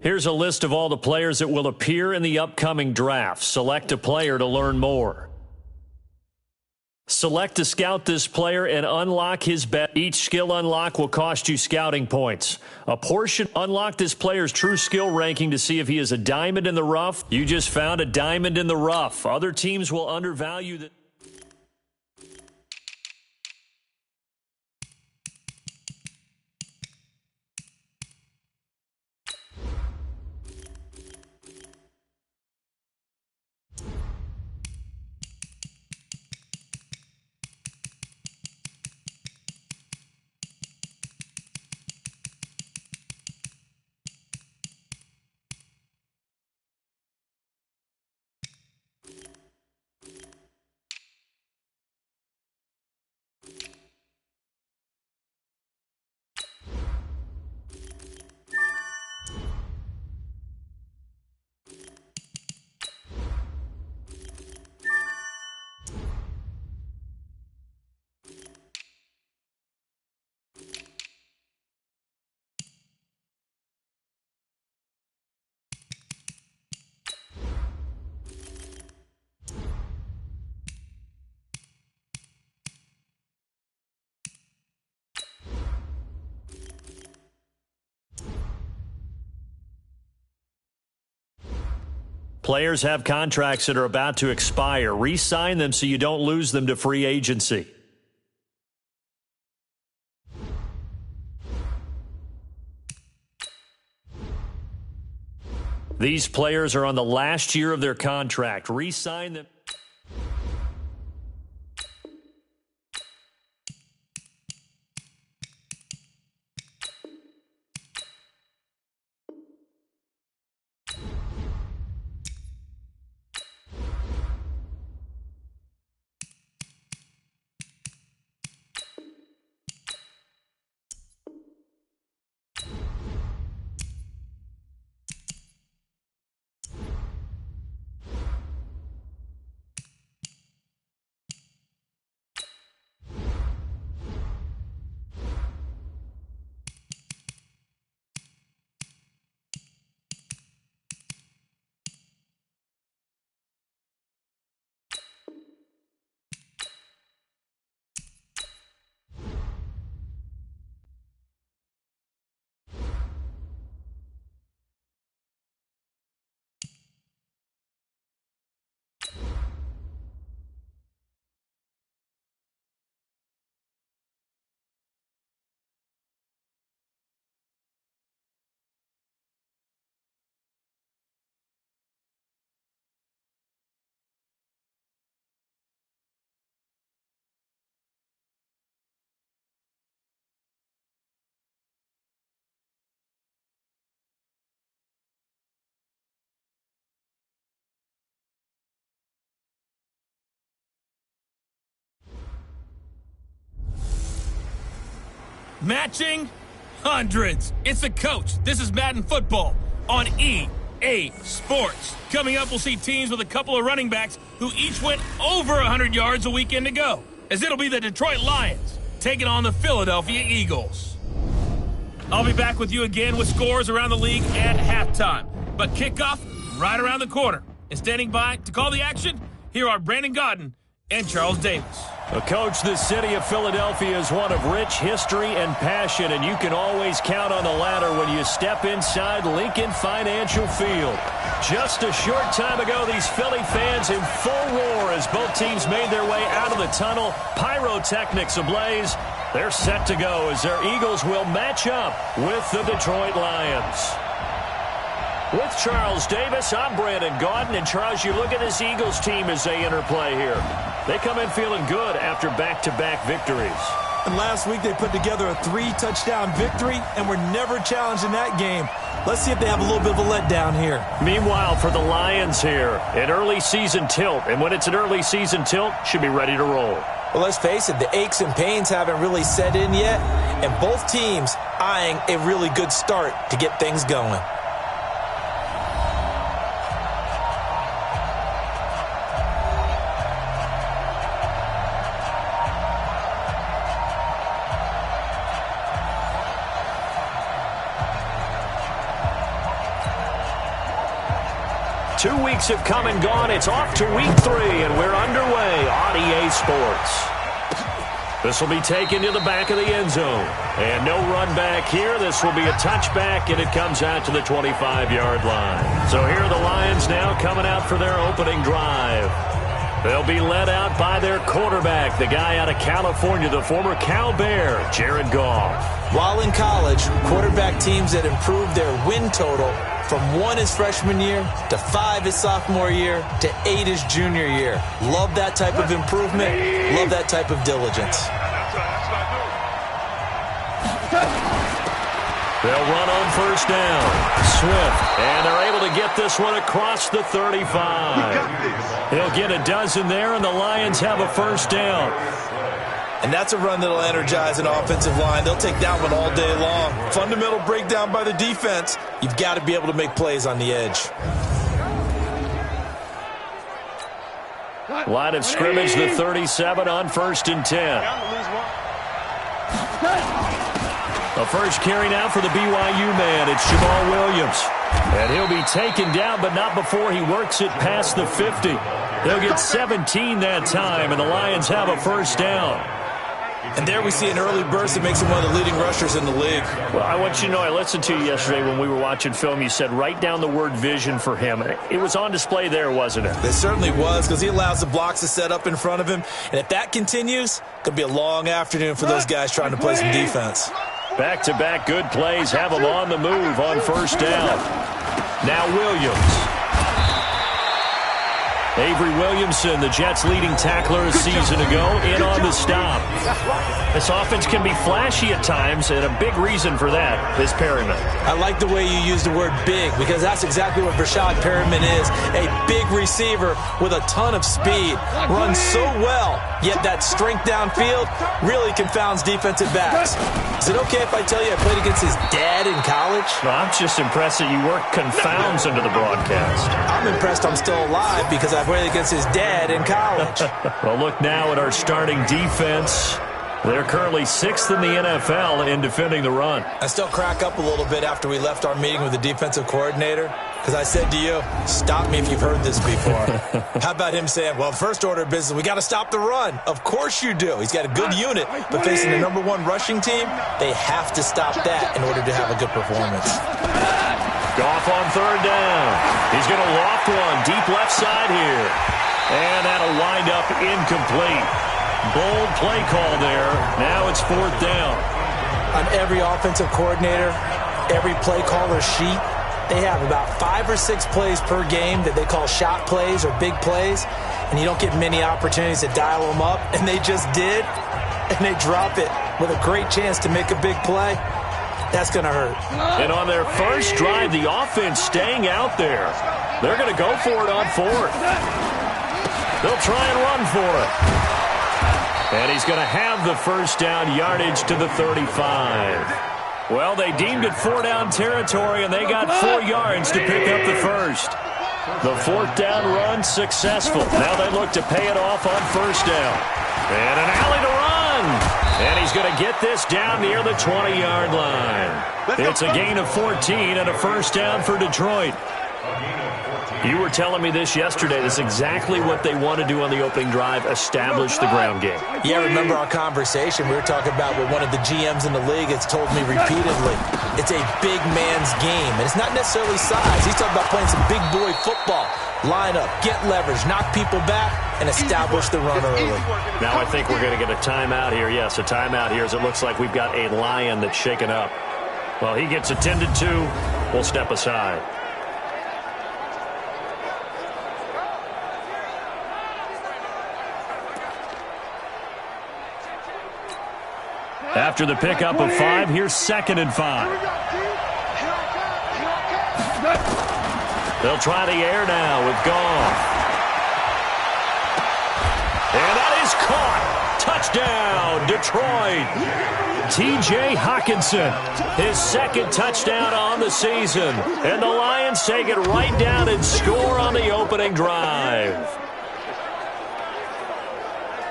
Here's a list of all the players that will appear in the upcoming draft. Select a player to learn more. Select to scout this player and unlock his bet. Each skill unlock will cost you scouting points. A portion unlock this player's true skill ranking to see if he is a diamond in the rough. You just found a diamond in the rough. Other teams will undervalue the Players have contracts that are about to expire. Re-sign them so you don't lose them to free agency. These players are on the last year of their contract. Re-sign them. Matching hundreds. It's the coach. This is Madden Football on EA Sports. Coming up, we'll see teams with a couple of running backs who each went over 100 yards a weekend ago, as it'll be the Detroit Lions taking on the Philadelphia Eagles. I'll be back with you again with scores around the league at halftime. But kickoff right around the corner. And standing by to call the action, here are Brandon Godden and Charles Davis. Coach, the city of Philadelphia is one of rich history and passion, and you can always count on the ladder when you step inside Lincoln Financial Field. Just a short time ago, these Philly fans in full roar as both teams made their way out of the tunnel. Pyrotechnics ablaze. They're set to go as their Eagles will match up with the Detroit Lions. With Charles Davis, I'm Brandon Gaudin. And Charles, you look at this Eagles team as they interplay here. They come in feeling good after back-to-back victories. And last week they put together a 3-touchdown victory and were never challenged in that game. Let's see if they have a little bit of a letdown here. Meanwhile, for the Lions here, an early season tilt. And when it's an early season tilt, should be ready to roll. Well, let's face it, the aches and pains haven't really set in yet. And both teams eyeing a really good start to get things going. 2 weeks have come and gone. It's off to week 3, and we're underway on EA Sports. This will be taken to the back of the end zone. And no run back here. This will be a touchback, and it comes out to the 25-yard line. So here are the Lions now coming out for their opening drive. They'll be led out by their quarterback, the guy out of California, the former Cal Bear, Jared Goff. While in college, quarterback teams that improved their win total from 1 his freshman year to 5 his sophomore year to 8 his junior year. Love that type of improvement. Love that type of diligence. They'll run on first down. Swift. And they're able to get this one across the 35. They'll get a dozen there, and the Lions have a first down. And that's a run that'll energize an offensive line. They'll take that one all day long. Fundamental breakdown by the defense. You've got to be able to make plays on the edge. Line of scrimmage, the 37 on 1st and 10. The first carry now for the BYU man. It's Jamal Williams. And he'll be taken down, but not before he works it past the 50. They'll get 17 that time, and the Lions have a first down. And there we see an early burst that makes him one of the leading rushers in the league. Well, I want you to know, I listened to you yesterday when we were watching film. You said write down the word vision for him. It was on display there, wasn't it? It certainly was, because he allows the blocks to set up in front of him. And if that continues, it could be a long afternoon for those guys trying to play some defense. Back-to-back good plays have them on the move on first down. Now Williams. Avery Williamson, the Jets' leading tackler a season ago, in on the stop. This offense can be flashy at times, and a big reason for that is Perryman. I like the way you use the word big, because that's exactly what Brashad Perryman is. A big receiver with a ton of speed. Runs so well, yet that strength downfield really confounds defensive backs. Is it okay if I tell you I played against his dad in college? Well, I'm just impressed that you work confounds into the broadcast. I'm impressed I'm still alive because I played against his dad in college. Well, look now at our starting defense. They're currently 6th in the NFL in defending the run. I still crack up a little bit after we left our meeting with the defensive coordinator, because I said to you, stop me if you've heard this before. How about him saying, well, first order of business, we got to stop the run. Of course you do. He's got a good unit, but facing the #1 rushing team, they have to stop that in order to have a good performance. Goff on 3rd down. He's going to loft one deep left side here. And that'll wind up incomplete. Bold play call there. Now it's 4th down. On every offensive coordinator, every play caller sheet, they have about 5 or 6 plays per game that they call shot plays or big plays, and you don't get many opportunities to dial them up, and they just did, and they drop it with a great chance to make a big play. That's going to hurt. And on their first drive, the offense staying out there. They're going to go for it on 4th. They'll try and run for it. And he's going to have the first down, yardage to the 35. Well, they deemed it 4-down territory, and they got 4 yards to pick up the first. The 4th down run successful. Now they look to pay it off on first down. And an alley to run. And he's going to get this down near the 20-yard line. It's a gain of 14 and a first down for Detroit. You were telling me this yesterday. This is exactly what they want to do on the opening drive, establish the ground game. Yeah, remember our conversation. We were talking about what one of the GMs in the league has told me repeatedly. It's a big man's game, and it's not necessarily size. He's talking about playing some big boy football. Line up, get leverage, knock people back, and establish the run early. Now I think we're going to get a timeout here. Yes, a timeout here as it looks like we've got a Lion that's shaken up. Well, he gets attended to. We'll step aside. After the pickup of 5, here's 2nd and 5. They'll try the air now with Goff. And that is caught. Touchdown, Detroit. T.J. Hockenson, his 2nd touchdown on the season. And the Lions take it right down and score on the opening drive.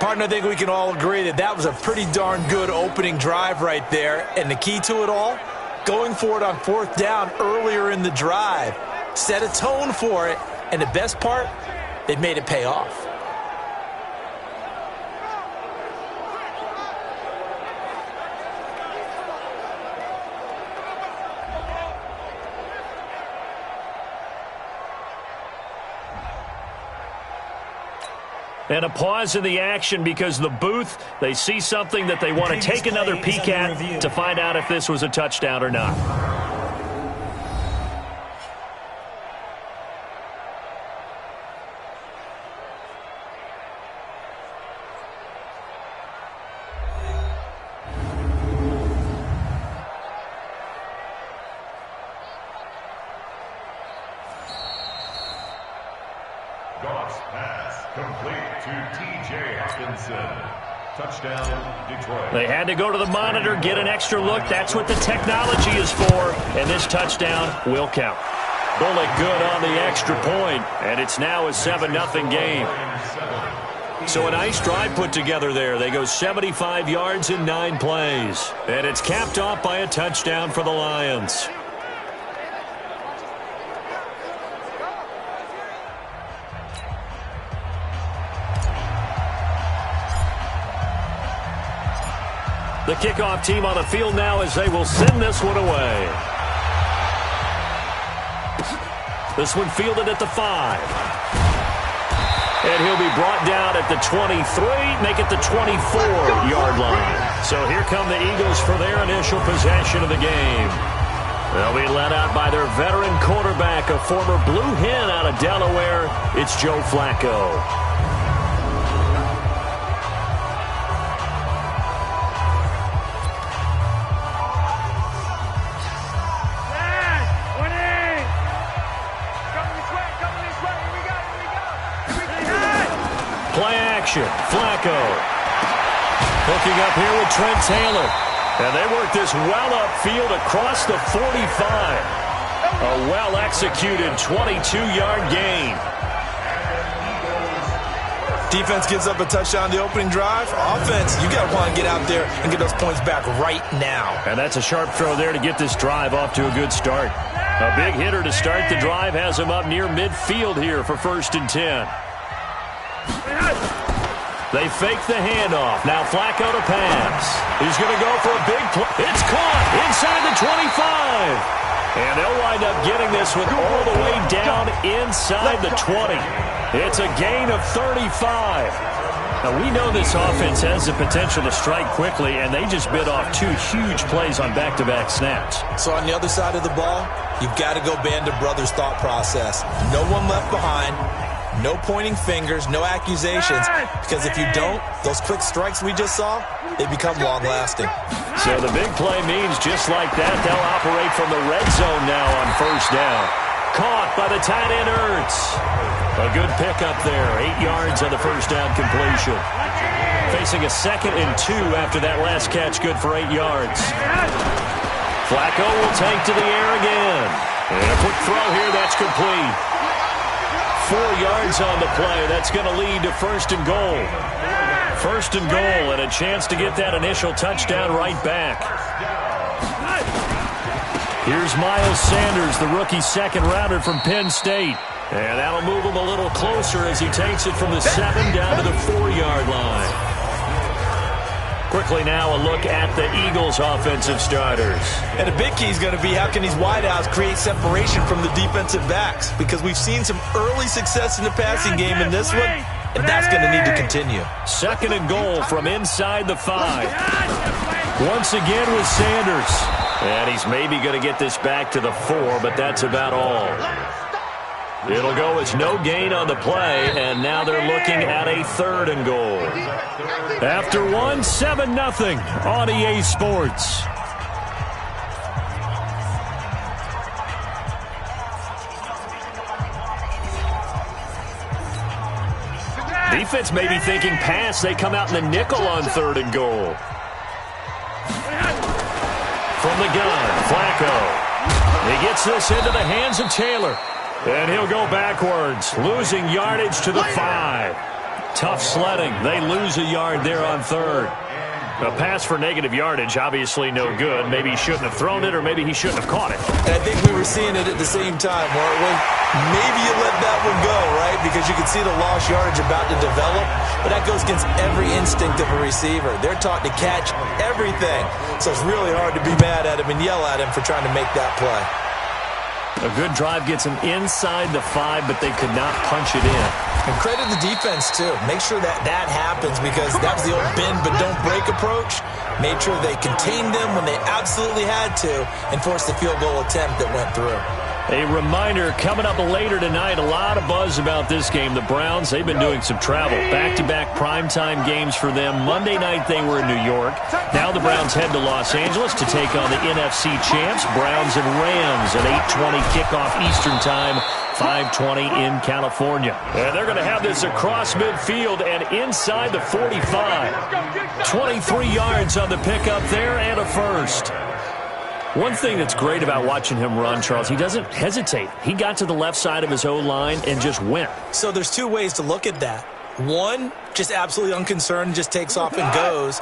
Partner, I think we can all agree that that was a pretty darn good opening drive right there. And the key to it all, going for it on 4th down earlier in the drive. Set a tone for it, And the best part, they've made it pay off. And a pause in the action because the booth, they see something that they want to take another peek at to find out if this was a touchdown or not. They had to go to the monitor, get an extra look. That's what the technology is for. And this touchdown will count. Bullock good on the extra point, and it's now a 7-0 game. So a nice drive put together there. They go 75 yards in 9 plays. And it's capped off by a touchdown for the Lions. The kickoff team on the field now as they will send this one away. This one fielded at the 5. And he'll be brought down at the 23, make it the 24-yard line. So here come the Eagles for their initial possession of the game. They'll be led out by their veteran quarterback, a former Blue Hen out of Delaware. It's Joe Flacco. Flacco hooking up here with Trent Taylor. And they work this well upfield across the 45. A well-executed 22-yard gain. Defense gives up a touchdown the opening drive. Offense, you got to want to get out there and get those points back right now. And that's a sharp throw there to get this drive off to a good start. A big hitter to start the drive has him up near midfield here for 1st and 10. They fake the handoff. Now Flacco to pass. He's going to go for a big play. It's caught inside the 25. And they'll wind up getting this one all the way down inside the 20. It's a gain of 35. Now we know this offense has the potential to strike quickly, and they just bit off 2 huge plays on back-to-back snaps. So on the other side of the ball, you've got to go band of brothers thought process. No one left behind. No pointing fingers, no accusations, because if you don't, those quick strikes we just saw, they become long-lasting. So the big play means just like that, they'll operate from the red zone now on 1st down. Caught by the tight end Ertz. A good pickup there, 8 yards on the 1st down completion. Facing a 2nd and 2 after that last catch, good for 8 yards. Flacco will take to the air again. And a quick throw here, that's complete. 4 yards on the play. That's going to lead to 1st and goal. 1st and goal and a chance to get that initial touchdown right back. Here's Miles Sanders, the rookie 2nd rounder from Penn State. And that'll move him a little closer as he takes it from the 7 down to the 4-yard line. Quickly now a look at the Eagles' offensive starters. And the big key is going to be how can these wideouts create separation from the defensive backs, because we've seen some early success in the passing game in this one, and that's going to need to continue. 2nd and goal from inside the 5. Once again with Sanders. And he's maybe going to get this back to the 4, but that's about all. It'll go as no gain on the play, and now they're looking at a 3rd and goal. After 1, 7-0 on EA Sports. Defense may be thinking pass. They come out in the nickel on 3rd and goal. From the gun, Flacco. He gets this into the hands of Taylor. And he'll go backwards, losing yardage to the 5. Tough sledding. They lose a yard there on 3rd. A pass for negative yardage, obviously no good. Maybe he shouldn't have thrown it, or maybe he shouldn't have caught it. And I think we were seeing it at the same time, weren't we? Maybe you let that one go, right? Because you can see the lost yardage about to develop. But that goes against every instinct of a receiver. They're taught to catch everything. So it's really hard to be mad at him and yell at him for trying to make that play. A good drive gets them inside the 5, but they could not punch it in. And credit the defense, too. Make sure that happens, because that was the old bend but don't break approach. Made sure they contained them when they absolutely had to and forced the field goal attempt that went through. A reminder, coming up later tonight, a lot of buzz about this game. The Browns, they've been doing some travel. Back-to-back primetime games for them. Monday night they were in New York. Now the Browns head to Los Angeles to take on the NFC champs, Browns and Rams, at 8:20 kickoff Eastern time, 5:20 in California. And they're going to have this across midfield and inside the 45. 23 yards on the pickup there and a first. One thing that's great about watching him run, Charles, he doesn't hesitate. He got to the left side of his O-line and just went. So there's two ways to look at that. One, just absolutely unconcerned, just takes off and goes.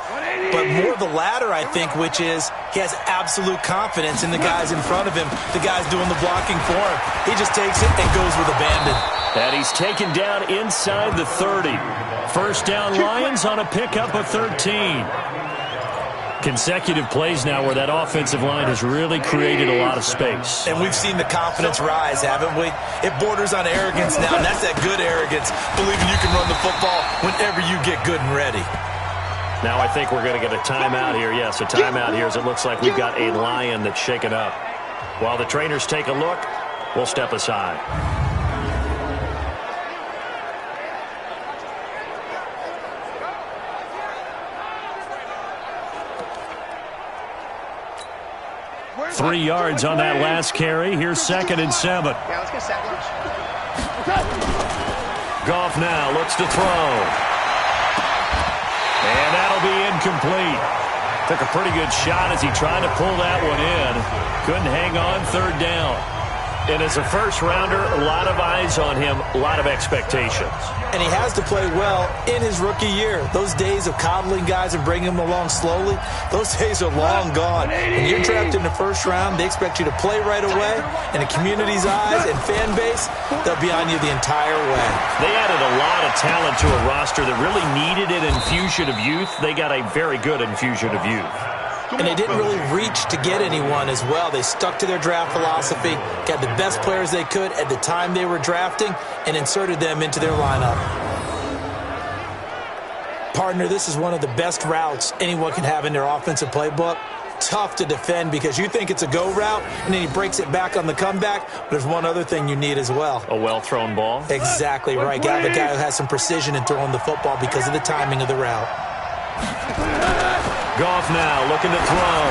But more the latter, I think, which is he has absolute confidence in the guys in front of him, the guys doing the blocking for him. He just takes it and goes with abandon. And he's taken down inside the 30. First down, Lions on a pickup of 13. Consecutive plays now where that offensive line has really created a lot of space. And we've seen the confidence rise, haven't we? It borders on arrogance now, and that's that good arrogance, believing you can run the football whenever you get good and ready. Now I think we're going to get a timeout here. Yes, a timeout here, as it looks like we've got a Lion that's shaken up. While the trainers take a look, we'll step aside. Three yards on that last carry. Here's 2nd and 7. Yeah, let's get second. Goff now looks to throw. And that'll be incomplete. Took a pretty good shot as he tried to pull that one in. Couldn't hang on, 3rd down. And as a first-rounder, a lot of eyes on him, a lot of expectations. And he has to play well in his rookie year. Those days of coddling guys and bringing them along slowly, those days are long gone. When you're drafted in the first round, they expect you to play right away. And the community's eyes and fan base, they'll be on you the entire way. They added a lot of talent to a roster that really needed an infusion of youth. They got a very good infusion of youth. And they didn't really reach to get anyone as well. They stuck to their draft philosophy, got the best players they could at the time they were drafting, and inserted them into their lineup. Partner, this is one of the best routes anyone can have in their offensive playbook. Tough to defend because you think it's a go route, and then he breaks it back on the comeback. There's one other thing you need as well. A well-thrown ball? Exactly right. Got the guy who has some precision in throwing the football because of the timing of the route. Goff now looking to throw.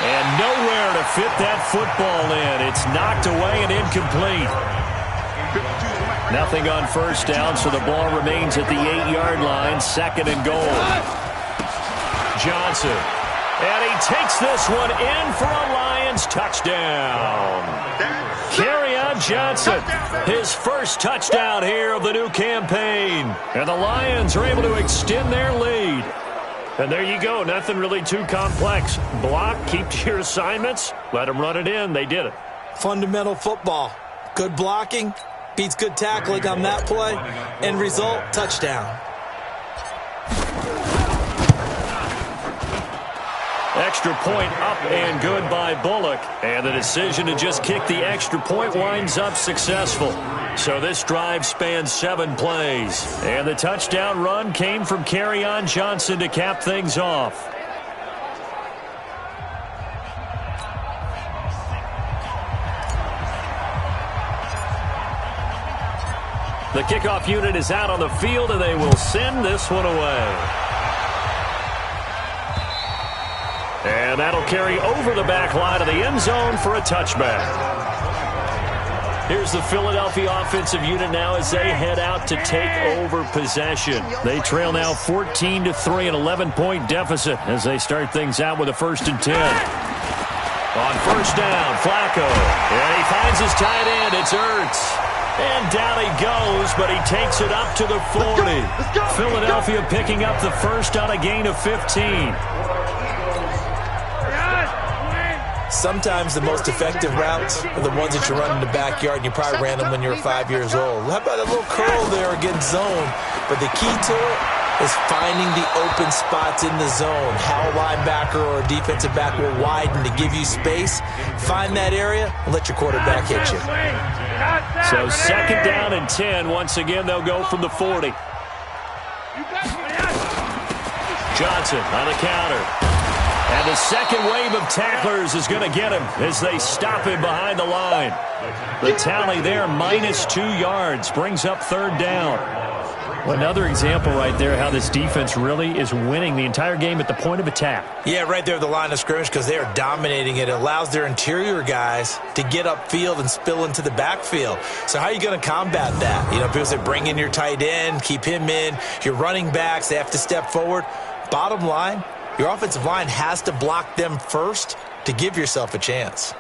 And nowhere to fit that football in. It's knocked away and incomplete. Nothing on first down, so the ball remains at the 8-yard line. 2nd and goal. Johnson. And he takes this one in for a Lions touchdown. Kerryon Johnson, his first touchdown here of the new campaign. And the Lions are able to extend their lead. And there you go. Nothing really too complex. Block, keep to your assignments, let them run it in. They did it. Fundamental football. Good blocking beats good tackling on that play. End result, touchdown. Extra point up and good by Bullock. And the decision to just kick the extra point winds up successful. So this drive spans 7 plays. And the touchdown run came from Kerryon Johnson to cap things off. The kickoff unit is out on the field, and they will send this one away. And that'll carry over the back line of the end zone for a touchback. Here's the Philadelphia offensive unit now as they head out to take over possession. They trail now 14-3, an 11-point deficit as they start things out with a 1st and 10. On first down, Flacco. And he finds his tight end. It's Ertz. And down he goes goes, but he takes it up to the 40. Philadelphia picking up the first on a gain of 15. Sometimes the most effective routes are the ones that you run in the backyard, and you probably ran them when you were 5 years old. How about a little curl there against zone? But the key to it is finding the open spots in the zone. How a linebacker or a defensive back will widen to give you space. Find that area and let your quarterback hit you. So 2nd down and 10. Once again, they'll go from the 40. Johnson on the counter. And the second wave of tacklers is going to get him as they stop him behind the line. The tally there, -2 yards, brings up 3rd down. Another example right there how this defense really is winning the entire game at the point of attack. Yeah, right there at the line of scrimmage because they are dominating it. It allows their interior guys to get upfield and spill into the backfield. So how are you going to combat that? You know, people say bring in your tight end, keep him in. Your running backs, they have to step forward. Bottom line, your offensive line has to block them first to give yourself a chance.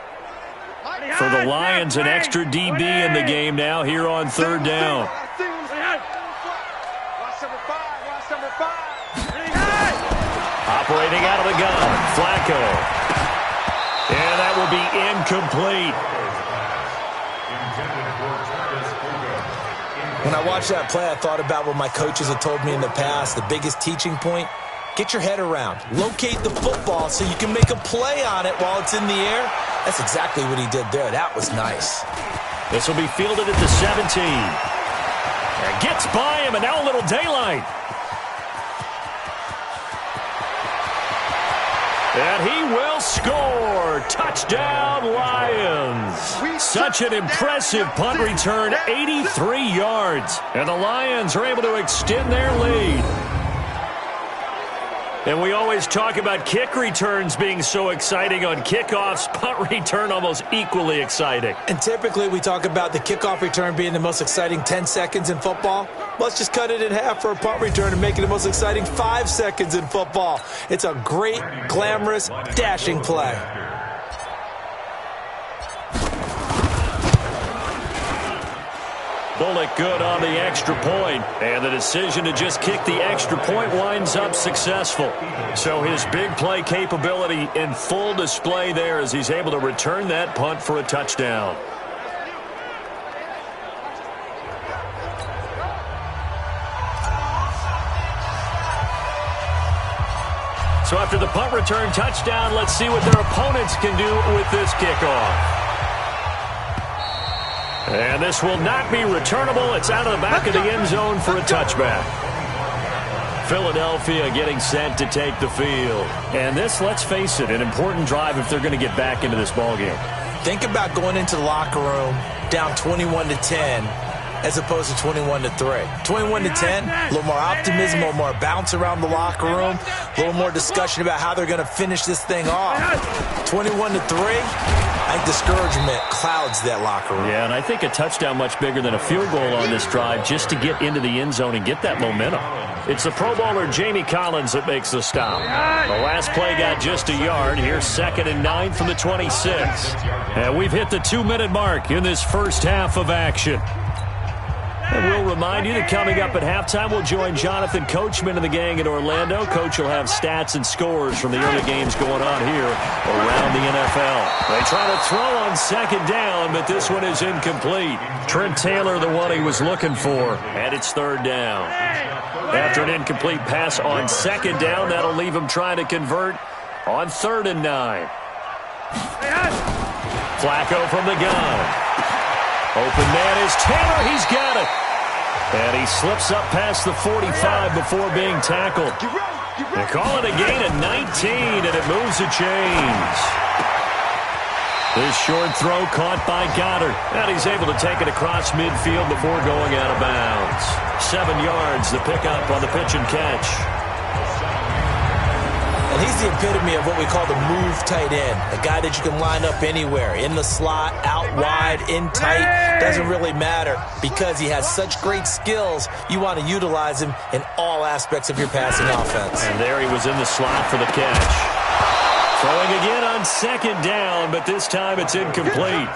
For the Lions, an extra DB in the game now here on 3rd down. Operating out of the gun, Flacco. And that will be incomplete. When I watched that play, I thought about what my coaches had told me in the past. The biggest teaching point, get your head around. Locate the football so you can make a play on it while it's in the air. That's exactly what he did there. That was nice. This will be fielded at the 17. And gets by him, and now a little daylight. And he will score. Touchdown, Lions. Such an impressive punt return, 83 yards. And the Lions are able to extend their lead. And we always talk about kick returns being so exciting on kickoffs. Punt return almost equally exciting. And typically we talk about the kickoff return being the most exciting 10 seconds in football. Let's just cut it in half for a punt return and make it the most exciting 5 seconds in football. It's a great, glamorous, dashing play. Bullock good on the extra point, and the decision to just kick the extra point winds up successful. So his big play capability in full display there as he's able to return that punt for a touchdown. So after the punt return touchdown, let's see what their opponents can do with this kickoff. And this will not be returnable. It's out of the back of the end zone for a touchback. Philadelphia getting set to take the field. And this, let's face it, an important drive if they're going to get back into this ballgame. Think about going into the locker room down 21-10 as opposed to 21-3. 21-10, a little more optimism, a little more bounce around the locker room, a little more discussion about how they're going to finish this thing off. 21-3. I think discouragement clouds that locker room. Yeah, and I think a touchdown much bigger than a field goal on this drive just to get into the end zone and get that momentum. It's the Pro Bowler Jamie Collins that makes the stop. The last play got just a yard. Here's 2nd and 9 from the 26. And we've hit the 2-minute mark in this first half of action. And we'll remind you that coming up at halftime, we'll join Jonathan Coachman and the gang in Orlando. Coach will have stats and scores from the early games going on here around the NFL. They try to throw on 2nd down, but this one is incomplete. Trent Taylor, the one he was looking for, and it's 3rd down. After an incomplete pass on 2nd down, that'll leave him trying to convert on 3rd and 9. Flacco from the gun. Open man is Taylor. He's got it. And he slips up past the 45 before being tackled. They call it a gain of 19, and it moves the chains. This short throw caught by Goddard. And he's able to take it across midfield before going out of bounds. 7 yards, the pickup on the pitch and catch. And he's the epitome of what we call the move tight end. A guy that you can line up anywhere. In the slot, out wide, in tight. Doesn't really matter because he has such great skills. You want to utilize him in all aspects of your passing offense. And there he was in the slot for the catch. Throwing again on 2nd down, but this time it's incomplete.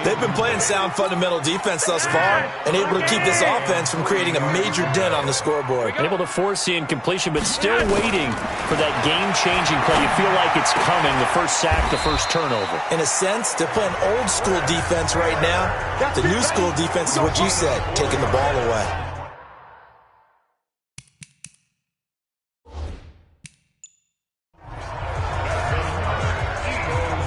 They've been playing sound fundamental defense thus far and able to keep this offense from creating a major dent on the scoreboard. Able to force the incompletion, but still waiting for that game-changing play. You feel like it's coming, the first sack, the first turnover. In a sense, they're playing old-school defense right now. The new-school defense is what you said, taking the ball away.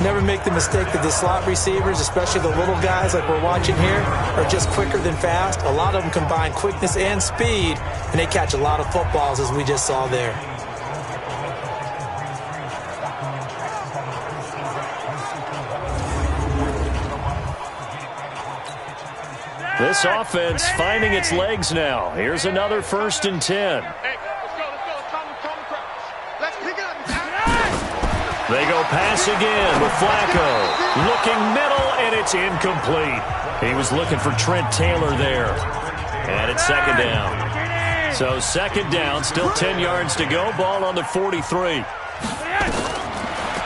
Never make the mistake that the slot receivers, especially the little guys like we're watching here, are just quicker than fast. A lot of them combine quickness and speed, and they catch a lot of footballs, as we just saw there. This offense finding its legs now. Here's another 1st and 10. They go pass again with Flacco. Looking middle, and it's incomplete. He was looking for Trent Taylor there. And it's 2nd down. So 2nd down, still 10 yards to go. Ball on the 43.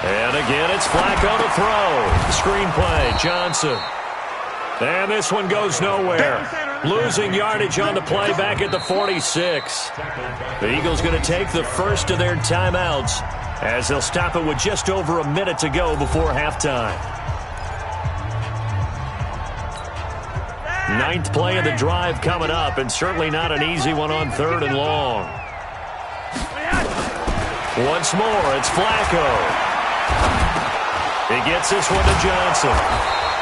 And again, it's Flacco to throw. Screen play, Johnson. And this one goes nowhere. Losing yardage on the play back at the 46. The Eagles going to take the first of their timeouts as they'll stop it with just over a minute to go before halftime. 9th play of the drive coming up, and certainly not an easy one on 3rd and long. Once more, it's Flacco. He gets this one to Johnson.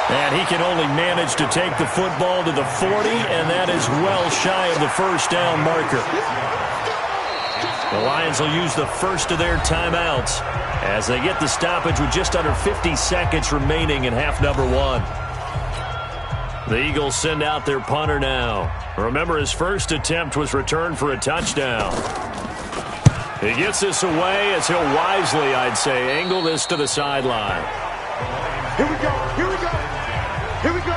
And he can only manage to take the football to the 40, and that is well shy of the first down marker. The Lions will use the first of their timeouts as they get the stoppage with just under 50 seconds remaining in half number 1. The Eagles send out their punter now. Remember, his first attempt was returned for a touchdown. He gets this away as he'll wisely, I'd say, angle this to the sideline. Here we go, here we go, here we go.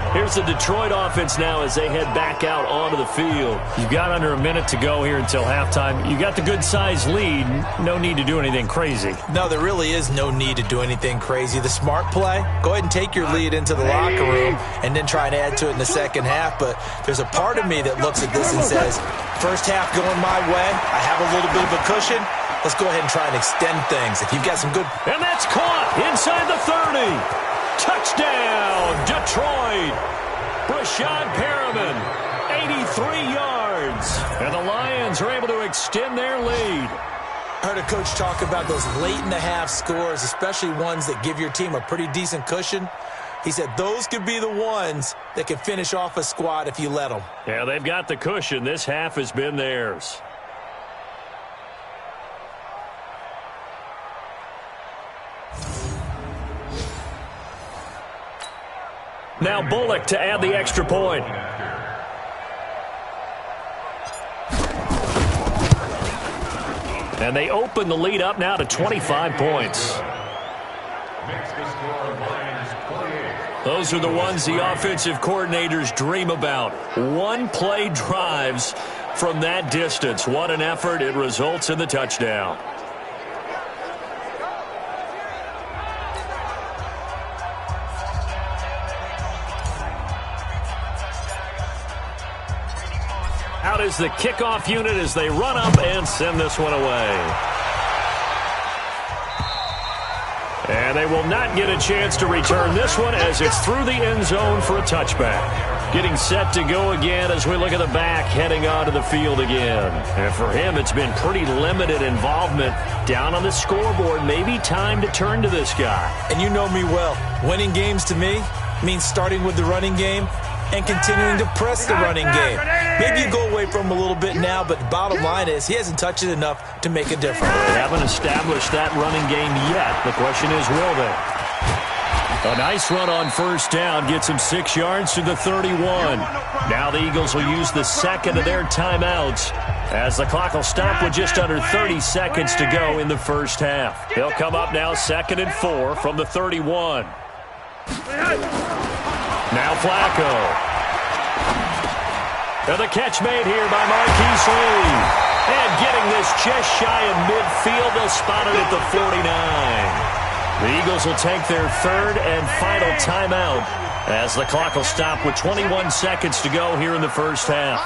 Here's the Detroit offense now as they head back out onto the field. You've got under a minute to go here until halftime. You got the good-sized lead. No need to do anything crazy. No, there really is no need to do anything crazy. The smart play, go ahead and take your lead into the locker room and then try and add to it in the second half. But there's a part of me that looks at this and says, first half going my way, I have a little bit of a cushion. Let's go ahead and try and extend things. If you've got some good... And that's caught inside the 30. Touchdown, Detroit. Brashad Perriman, 83 yards. And the Lions are able to extend their lead. I heard a coach talk about those late-in-the-half scores, especially ones that give your team a pretty decent cushion. He said those could be the ones that can finish off a squad if you let them. Yeah, they've got the cushion. This half has been theirs. Now Bullock to add the extra point. And they open the lead up now to 25 points. Those are the ones the offensive coordinators dream about. One-play drives from that distance. What an effort. It results in the touchdown. Out is the kickoff unit as they run up and send this one away. And they will not get a chance to return this one as it's through the end zone for a touchback. Getting set to go again as we look at the back heading onto the field again. And for him, it's been pretty limited involvement down on the scoreboard. Maybe time to turn to this guy. And you know me well. Winning games to me means starting with the running game and continuing to press the running game. Maybe you go away from him a little bit now, but the bottom line is he hasn't touched it enough to make a difference. They haven't established that running game yet. The question is, will they? A nice run on first down gets him 6 yards to the 31. Now the Eagles will use the second of their timeouts as the clock will stop with just under 30 seconds to go in the first half. They'll come up now 2nd and 4 from the 31. Now Flacco. And the catch made here by Marquise Lee. And getting this just shy of midfield, they'll spot it at the 49. The Eagles will take their third and final timeout as the clock will stop with 21 seconds to go here in the first half.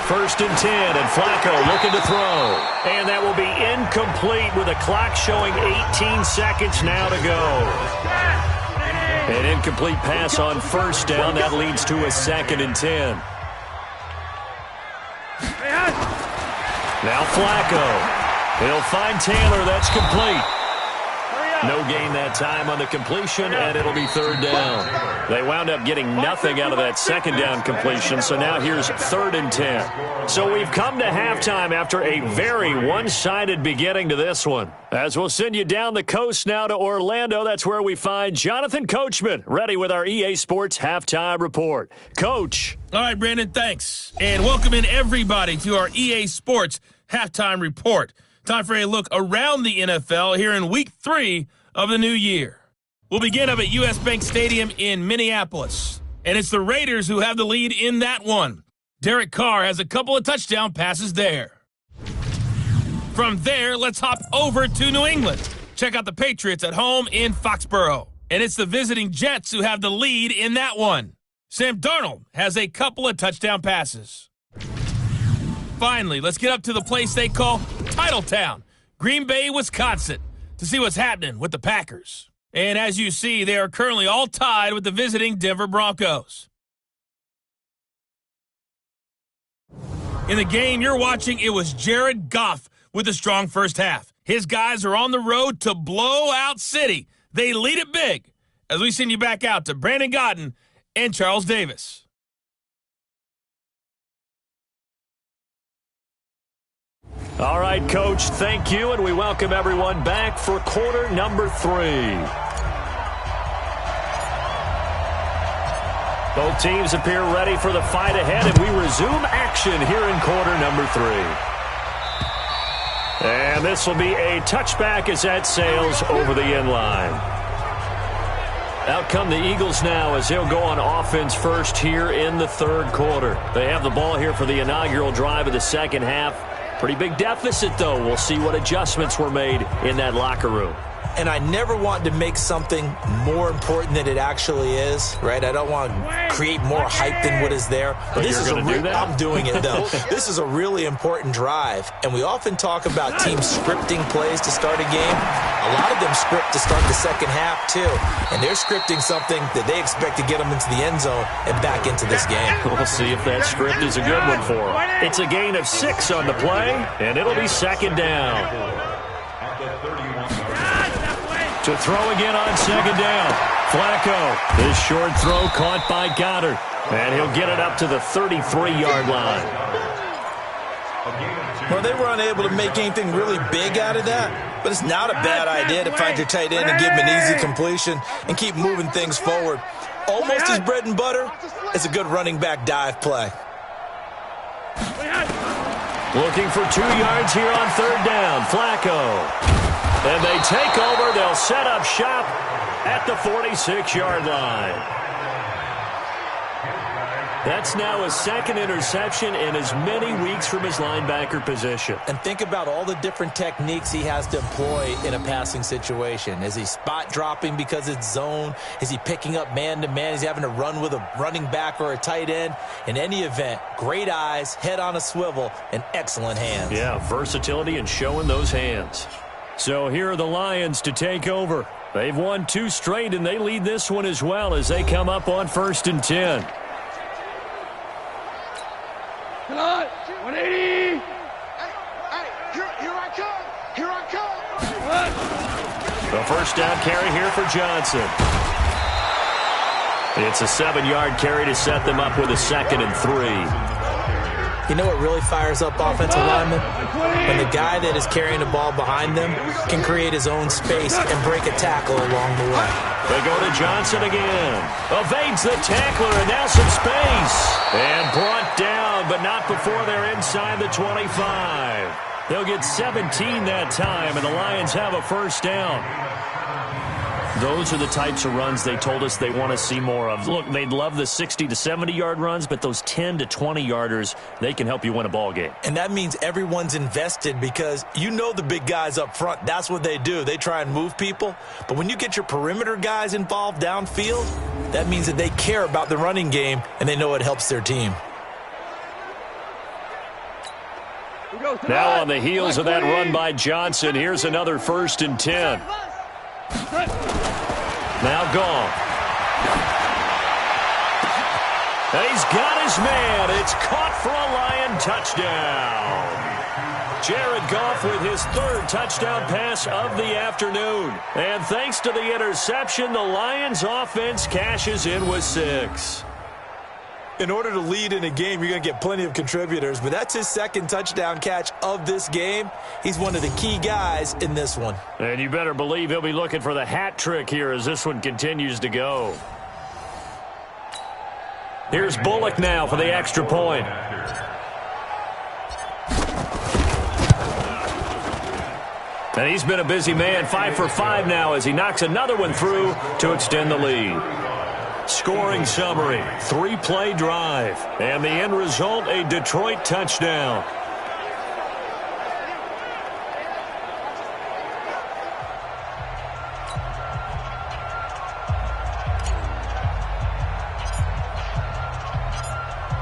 First and 10, and Flacco looking to throw. And that will be incomplete with the clock showing 18 seconds now to go. An incomplete pass on first down. That leads to a 2nd and 10. Now Flacco. He'll find Taylor. That's complete. No gain that time on the completion, and it'll be 3rd down. They wound up getting nothing out of that 2nd down completion, so now here's 3rd and 10. So we've come to halftime after a very one-sided beginning to this one. As we'll send you down the coast now to Orlando, that's where we find Jonathan Coachman, ready with our EA Sports Halftime Report. Coach. All right, Brandon, thanks. And welcome in everybody to our EA Sports Halftime Report. Time for a look around the NFL here in Week 3 of the new year. We'll begin up at U.S. Bank Stadium in Minneapolis. And it's the Raiders who have the lead in that one. Derek Carr has a couple of touchdown passes there. From there, let's hop over to New England. Check out the Patriots at home in Foxborough. And it's the visiting Jets who have the lead in that one. Sam Darnold has a couple of touchdown passes. Finally, let's get up to the place they call Titletown, Green Bay, Wisconsin, to see what's happening with the Packers. And as you see, they are currently all tied with the visiting Denver Broncos. In the game you're watching, it was Jared Goff with a strong first half. His guys are on the road to blow out City. They lead it big as we send you back out to Brandon Godden and Charles Davis. All right, Coach, thank you, and we welcome everyone back for quarter number 3. Both teams appear ready for the fight ahead, and we resume action here in quarter number 3. And this will be a touchback as that sails over the end line. Out come the Eagles now as they'll go on offense first here in the 3rd quarter. They have the ball here for the inaugural drive of the second half. Pretty big deficit, though. We'll see what adjustments were made in that locker room. And I never want to make something more important than it actually is, right? I don't want to create more hype than what is there. But this is I'm doing it, though. This is a really important drive. And we often talk about teams scripting plays to start a game. A lot of them script to start the second half, too. And they're scripting something that they expect to get them into the end zone and back into this game. We'll see if that script is a good one for them. It's a gain of 6 on the play, and it'll be 2nd down. To throw again on 2nd down. Flacco. This short throw caught by Goddard. And he'll get it up to the 33-yard line. Well, they were unable to make anything really big out of that, but it's not a bad idea to find your tight end and give him an easy completion and keep moving things forward. Almost his bread and butter. It's a good running back dive play. Looking for 2 yards here on 3rd down. Flacco. And they take over. They'll set up shop at the 46-yard line. That's now his 2nd interception in as many weeks from his linebacker position. And think about all the different techniques he has to employ in a passing situation. Is he spot dropping because it's zone? Is he picking up man-to-man? Is he having to run with a running back or a tight end? In any event, great eyes, head on a swivel, and excellent hands. Yeah, versatility and showing those hands. So here are the Lions to take over. They've won 2 straight, and they lead this one as well as they come up on 1st and 10. Come on, 180. Hey, here I come. Here I come. The first down carry here for Johnson. It's a 7-yard carry to set them up with a 2nd and 3. You know what really fires up offensive linemen? When the guy that is carrying the ball behind them can create his own space and break a tackle along the way. They go to Johnson again. Evades the tackler, and now some space. And brought down, but not before they're inside the 25. They'll get 17 that time, and the Lions have a first down. Those are the types of runs they told us they want to see more of. Look, they'd love the 60 to 70-yard runs, but those 10 to 20-yarders, they can help you win a ball game. And that means everyone's invested because you know the big guys up front, that's what they do. They try and move people. But when you get your perimeter guys involved downfield, that means that they care about the running game and they know it helps their team. Now on the heels of that run by Johnson, here's another 1st and 10. Now gone. And he's got his man. It's caught for a Lion touchdown. Jared Goff with his 3rd touchdown pass of the afternoon. And thanks to the interception, the Lions offense cashes in with 6. In order to lead in a game, you're going to get plenty of contributors, but that's his 2nd touchdown catch of this game. He's one of the key guys in this one. And you better believe he'll be looking for the hat trick here as this one continues to go. Here's Bullock now for the extra point. And he's been a busy man, 5 for 5 now as he knocks another one through to extend the lead. Scoring summary, 3-play drive, and the end result, a Detroit touchdown.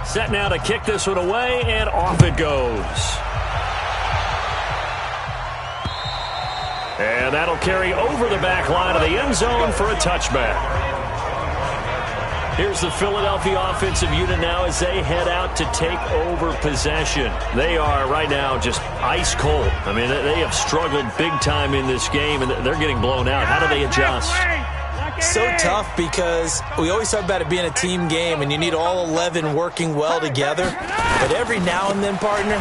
Set now to kick this one away, and off it goes. And that'll carry over the back line of the end zone for a touchback. Here's the Philadelphia offensive unit now as they head out to take over possession. They are right now just ice cold. I mean, they have struggled big time in this game, and they're getting blown out. How do they adjust? So tough because we always talk about it being a team game, and you need all 11 working well together. But every now and then, partner,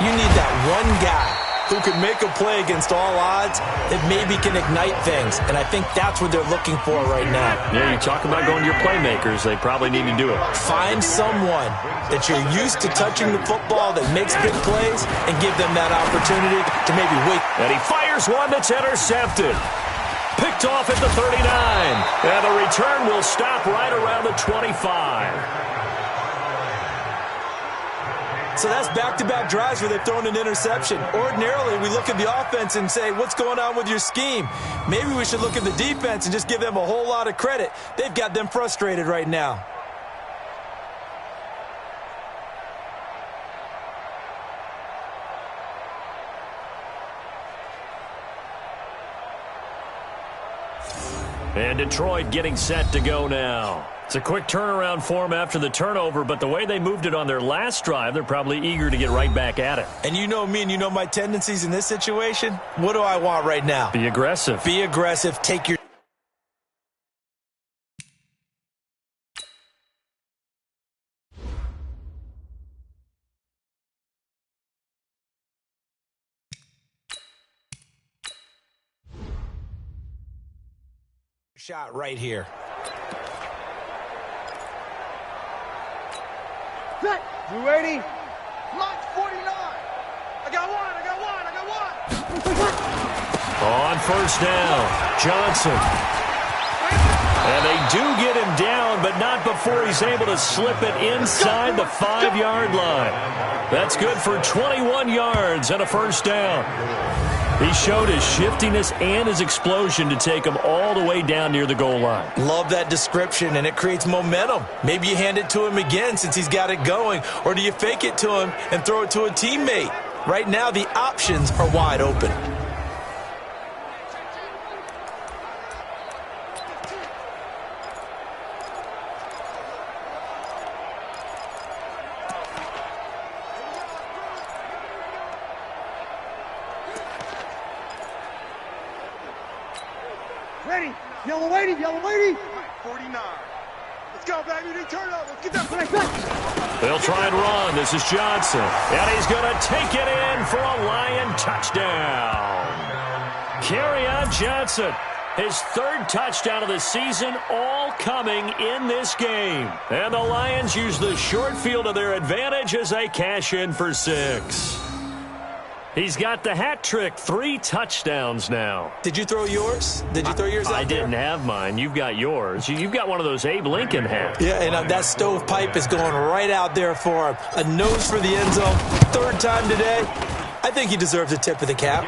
you need that one guy who can make a play against all odds that maybe can ignite things. And I think that's what they're looking for right now. Yeah, you talk about going to your playmakers. They probably need to do it. Find someone that you're used to touching the football that makes big plays and give them that opportunity to maybe wait. And he fires one that's intercepted. Picked off at the 39. And the return will stop right around the 25. So that's back-to-back drives where they've thrown an interception. Ordinarily, we look at the offense and say, what's going on with your scheme? Maybe we should look at the defense and just give them a whole lot of credit. They've got them frustrated right now. And Detroit getting set to go now. It's a quick turnaround for them after the turnover, but the way they moved it on their last drive, they're probably eager to get right back at it. And you know me and you know my tendencies in this situation. What do I want right now? Be aggressive. Be aggressive. Take your... shot right here. Set. You ready? March 49. I got one. On first down, Johnson. And they do get him down, but not before he's able to slip it inside the 5-yard line. That's good for 21 yards and a first down. He showed his shiftiness and his explosion to take him all the way down near the goal line. Love that description, and it creates momentum. Maybe you hand it to him again since he's got it going, or do you fake it to him and throw it to a teammate? Right now, the options are wide open. Ready. Yellow lady. 49. Let's go, baby. They turn over. Let's get that play. They'll try and run. This is Johnson. And he's going to take it in for a Lion touchdown. Kerryon Johnson, his 3rd touchdown of the season, all coming in this game. And the Lions use the short field to their advantage as they cash in for 6. He's got the hat trick, 3 touchdowns now. Did you throw yours? Did you throw yours out there? I didn't have mine. You've got yours. You've got one of those Abe Lincoln hats. Yeah, and that stovepipe is going right out there for him. A nose for the end zone. 3rd time today. I think he deserves a tip of the cap.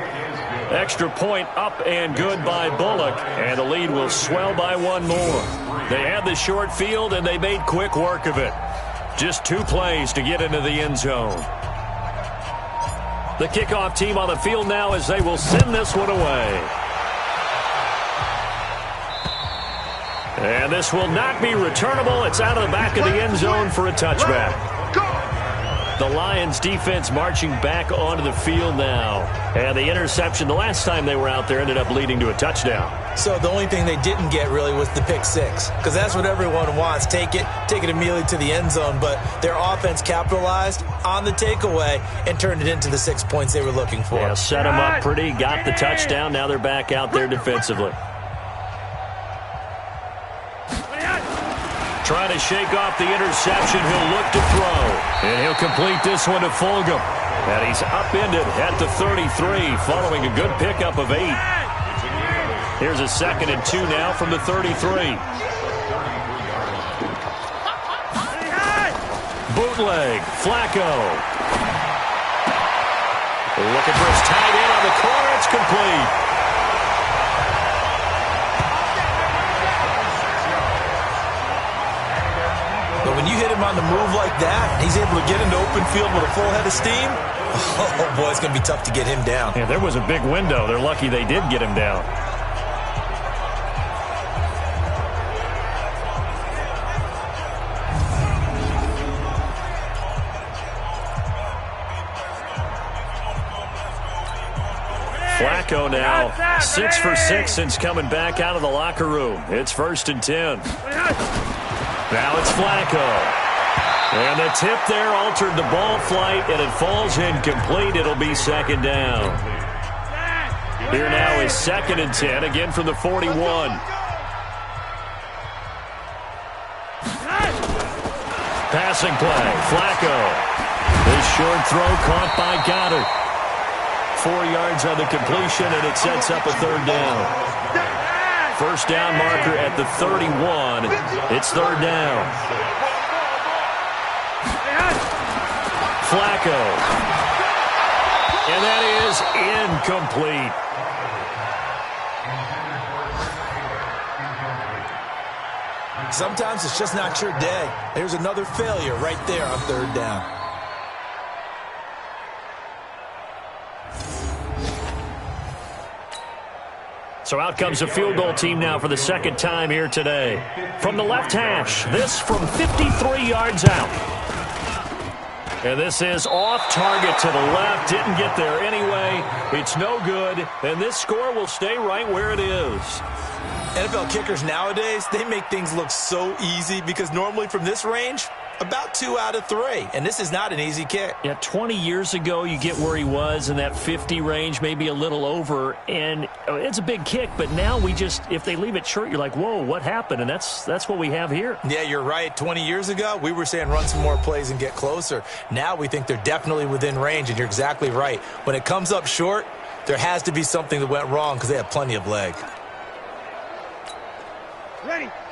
Extra point up and good by Bullock, and the lead will swell by 1 more. They had the short field, and they made quick work of it. Just 2 plays to get into the end zone. The kickoff team on the field now as they will send this one away. And this will not be returnable. It's out of the back of the end zone for a touchback. The Lions defense marching back onto the field now. And the interception the last time they were out there ended up leading to a touchdown. So the only thing they didn't get really was the pick 6. Because that's what everyone wants. Take it immediately to the end zone. But their offense capitalized on the takeaway and turned it into the 6 points they were looking for. Yeah, set them up pretty, got the touchdown. Now they're back out there defensively. Trying to shake off the interception. He'll look to throw. And he'll complete this one to Fulgham. And he's upended at the 33 following a good pickup of 8. Here's a 2nd and 2 now from the 33. Bootleg. Flacco. Looking for his tight end on the corner. It's complete. But when you hit him on the move like that, he's able to get into open field with a full head of steam. Oh, boy, it's going to be tough to get him down. Yeah, there was a big window. They're lucky they did get him down. Flacco now 6 for 6 since coming back out of the locker room. It's 1st and 10. Now it's Flacco. And the tip there altered the ball flight, and it falls incomplete. It'll be 2nd down. Here now is 2nd and 10, again from the 41. Passing play, Flacco. This short throw caught by Goddard. 4 yards on the completion, and it sets up a 3rd down. 1st down marker at the 31. It's 3rd down. Flacco. And that is incomplete. Sometimes it's just not your day. There's another failure right there on 3rd down. So out comes a field goal team now for the 2nd time here today. From the left hash, this from 53 yards out. And this is off target to the left. Didn't get there anyway. It's no good. And this score will stay right where it is. NFL kickers nowadays, they make things look so easy because normally from this range, about 2 out of 3. And this is not an easy kick. Yeah, 20 years ago, you get where he was in that 50 range, maybe a little over. And it's a big kick, but now we just, if they leave it short, you're like, whoa, what happened? And that's what we have here. Yeah, you're right. 20 years ago, we were saying run some more plays and get closer. Now we think they're definitely within range, and you're exactly right. When it comes up short, there has to be something that went wrong because they have plenty of leg.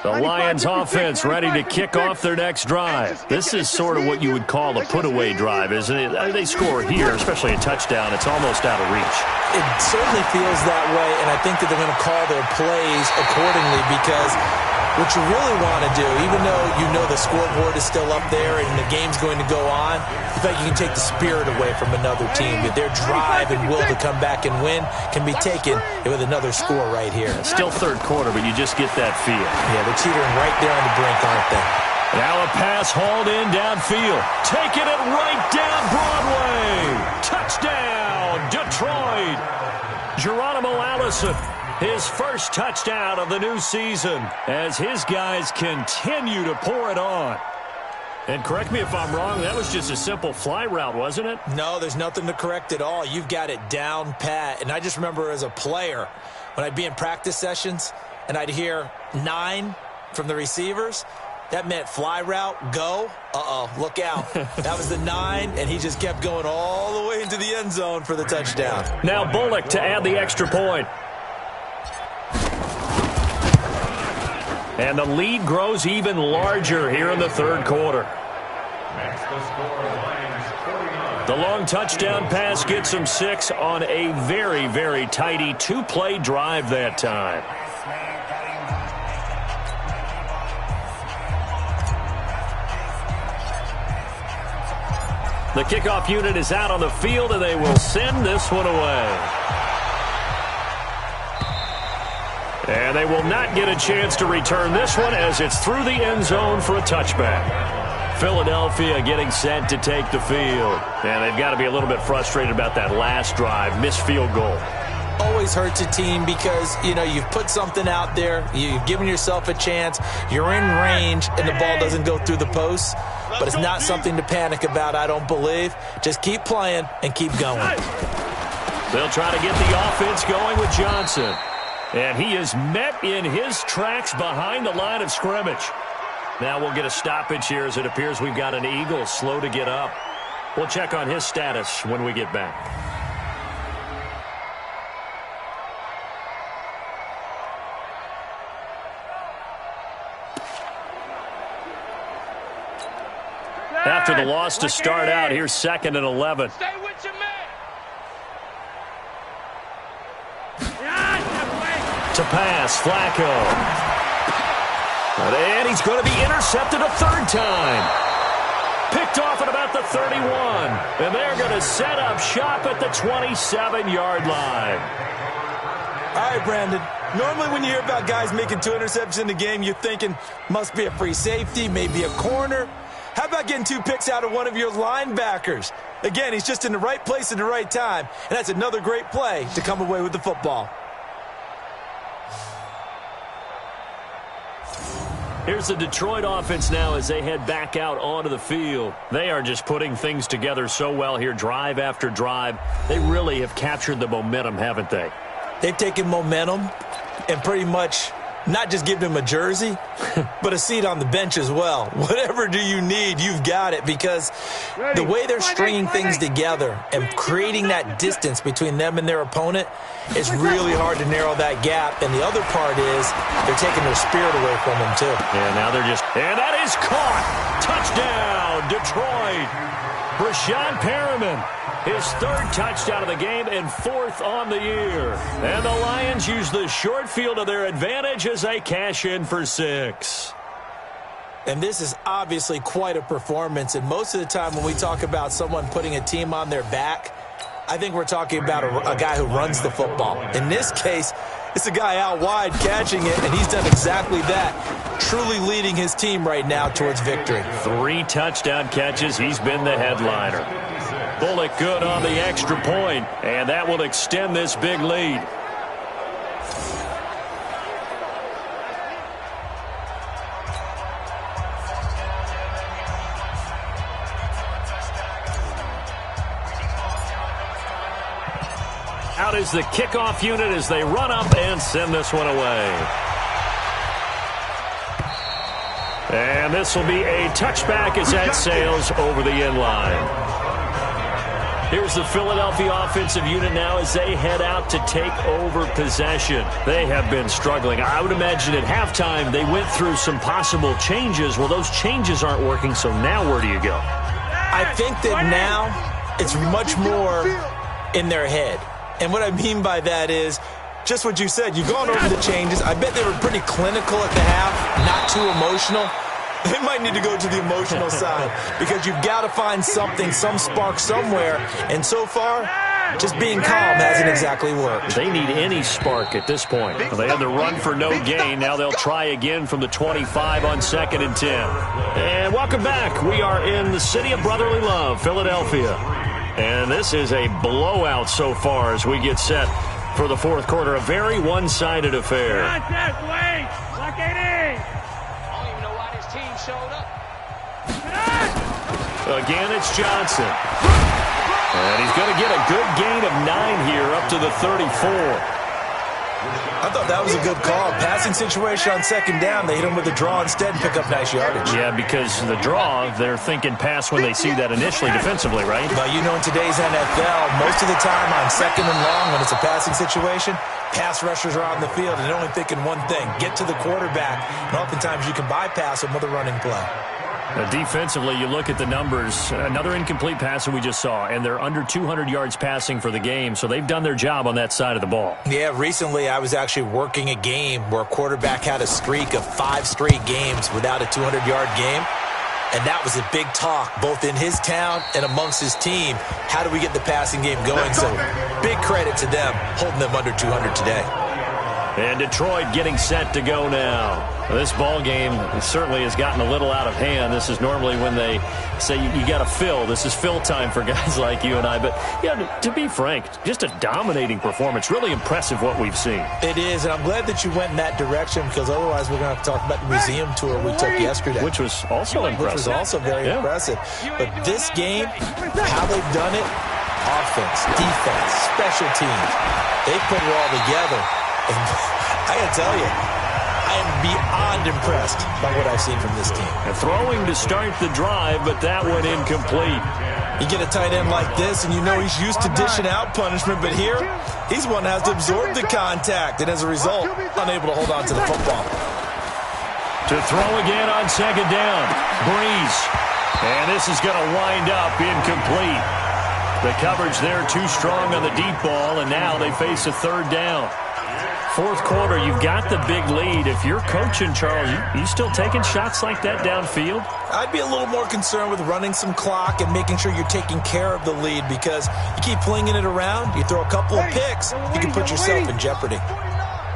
The Lions offense ready to kick off their next drive. This is sort of what you would call a put-away drive, isn't it? They score here, especially a touchdown. It's almost out of reach. It certainly feels that way, and I think that they're going to call their plays accordingly because what you really want to do, even though you know the scoreboard is still up there and the game's going to go on, in fact, you can take the spirit away from another team. Their drive and will to come back and win can be taken with another score right here. Still 3rd quarter, but you just get that feel. Yeah, they're teetering right there on the brink, aren't they? Now a pass hauled in downfield. Taking it right down Broadway. Touchdown, Detroit. Geronimo Allison, his first touchdown of the new season as his guys continue to pour it on. And correct me if I'm wrong, that was just a simple fly route, wasn't it? No, there's nothing to correct at all. You've got it down pat. And I just remember as a player, when I'd be in practice sessions and I'd hear 9 from the receivers, That meant fly route, go. Uh-oh, look out. That was the 9, and he just kept going all the way into the end zone for the touchdown. Now Bullock to add the extra point. And the lead grows even larger here in the third quarter. The long touchdown pass gets them 6 on a very, very tidy 2-play drive that time. The kickoff unit is out on the field, and they will send this one away. And they will not get a chance to return this one as it's through the end zone for a touchback. Philadelphia getting set to take the field. And they've got to be a little bit frustrated about that last drive, missed field goal. Always hurts a team because, you've put something out there, you've given yourself a chance, you're in range, and the ball doesn't go through the posts. But it's not something to panic about, I don't believe. Just keep playing and keep going. They'll try to get the offense going with Johnson. And he is met in his tracks behind the line of scrimmage. Now we'll get a stoppage here as it appears we've got an Eagle slow to get up. We'll check on his status when we get back. After the loss to start out, here's 2nd and 11. Stay with your man. To pass, Flacco. And he's going to be intercepted a third time. Picked off at about the 31. And they're going to set up shop at the 27-yard line. All right, Brandon. Normally when you hear about guys making 2 interceptions in the game, you're thinking must be a free safety, maybe a corner. How about getting 2 picks out of one of your linebackers? Again, he's just in the right place at the right time, and that's another great play to come away with the football. Here's the Detroit offense now as they head back out onto the field. They are just putting things together so well here, drive after drive. They really have captured the momentum, haven't they? They've taken momentum and pretty much not just give him a jersey, but a seat on the bench as well. Whatever do you need, you've got it, because the way they're stringing things together and creating that distance between them and their opponent, it's really hard to narrow that gap. And the other part is they're taking their spirit away from them, too. And now they're just... And that is caught! Touchdown, Detroit! Brashad Perriman, his 3rd touchdown of the game and 4th on the year. And the Lions use the short field to their advantage as they cash in for 6. And this is obviously quite a performance. And most of the time when we talk about someone putting a team on their back, I think we're talking about a guy who runs the football. In this case, it's a guy out wide catching it, and he's done exactly that, truly leading his team right now towards victory. 3 touchdown catches. He's been the headliner. Bullock good on the extra point, and that will extend this big lead. Out is the kickoff unit as they run up and send this one away. And this will be a touchback as that sails over the end line. Here's the Philadelphia offensive unit now as they head out to take over possession. They have been struggling. I would imagine at halftime they went through some possible changes. Well, those changes aren't working, so now where do you go? I think that now it's much more in their head. And what I mean by that is just what you said. You've gone over the changes. I bet they were pretty clinical at the half, not too emotional. They might need to go to the emotional side because you've got to find something, some spark somewhere. And so far, just being calm hasn't exactly worked. They need any spark at this point. They had to run for no gain. Now they'll try again from the 25 on 2nd and 10. And welcome back. We are in the city of brotherly love, Philadelphia. And this is a blowout so far as we get set for the fourth quarter. A very one-sided affair. Again, it's Johnson. And he's going to get a good gain of 9 here up to the 34. I thought that was a good call. Passing situation on second down. They hit him with a draw instead and pick up nice yardage. Yeah, because the draw, they're thinking pass when they see that initially defensively, right? But you know in today's NFL, most of the time on second and long when it's a passing situation, pass rushers are on the field and they're only thinking one thing, get to the quarterback. And oftentimes you can bypass them with a running play. Defensively, you look at the numbers. Another incomplete pass that we just saw, and they're under 200 yards passing for the game, so they've done their job on that side of the ball. Yeah, recently I was actually working a game where a quarterback had a streak of 5 straight games without a 200-yard game, and that was a big talk both in his town and amongst his team. How do we get the passing game going? So big credit to them holding them under 200 today. And Detroit getting set to go now. This ball game certainly has gotten a little out of hand. This is normally when they say you got to fill. This is fill time for guys like you and I. But, yeah, to be frank, just a dominating performance. Really impressive what we've seen. It is, and I'm glad that you went in that direction because otherwise we're going to have to talk about the museum tour we took yesterday. Which was also impressive. Which was also very impressive. But this game, how they've done it, offense, defense, special teams, they put it all together. And I got to tell you, I am beyond impressed by what I've seen from this team. And throwing to start the drive, but that went incomplete. You get a tight end like this, and you know he's used to dishing out punishment, but here, he's one that has to absorb the contact, and as a result, unable to hold on to the football. To throw again on second down, Breeze. And this is going to wind up incomplete. The coverage there too strong on the deep ball, and now they face a third down. Fourth quarter, you've got the big lead. If you're coaching, Charles, you still taking shots like that downfield? I'd be a little more concerned with running some clock and making sure you're taking care of the lead because you keep flinging it around, you throw a couple of picks, you can put yourself in jeopardy.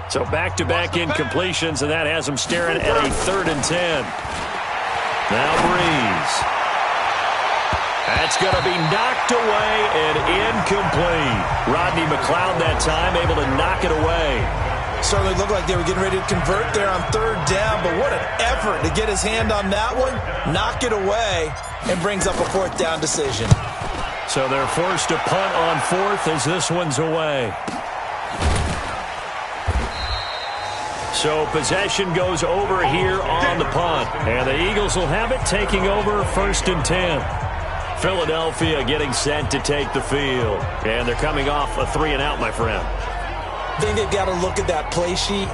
So back-to-back incompletions, and that has them staring at a 3rd and 10. Now Breeze. That's going to be knocked away and incomplete. Rodney McLeod that time able to knock it away. Certainly looked like they were getting ready to convert there on 3rd down, but what an effort to get his hand on that one, knock it away, and brings up a 4th down decision. So they're forced to punt on 4th as this one's away. So possession goes over here on the punt, and the Eagles will have it taking over 1st and 10. Philadelphia getting set to take the field, and they're coming off a 3-and-out, my friend. I think they've got to look at that play sheet